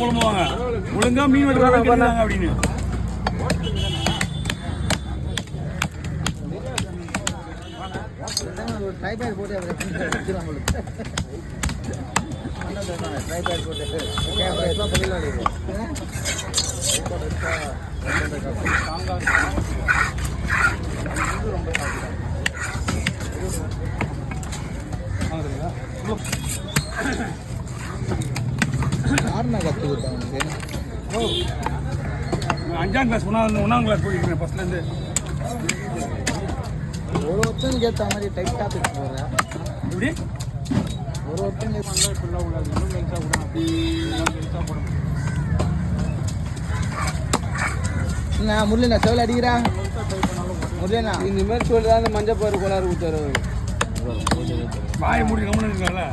புலம்புவாங்க ஒழுங்கா மீன் வெட்டுறாங்க அப்படின்னு. ட்ரைபேட் போட்டு ட்ரைபேட் போட்டு யாருண்ணா கற்று கொடுத்தாங்க? அஞ்சாம் கிளாஸ் ஒன்றாம் கிளாஸ் போயிருக்கேன் ஃபர்ஸ்ட்லேருந்து. ஒரு ஒருத்தனுக்கு ஏற்ற மாதிரி டைட்டாக பிடிச்சி போடுறேன். எப்படி ஒரு ஒருத்தனுக்கு ஃபுல்லாக உள்ளது மெல்ஸாக போடணும். மெல்ஸாக போடணும். என்ன முரளிண்ணா செவல் அடிக்கிறா? முரளிண்ணா இந்த மாதிரி சொல்லி தான் அந்த மஞ்சள் பயிர் கோளாறு ஊற்றுறாரு. வாயை மூடி கம்மனு இருக்காங்களா?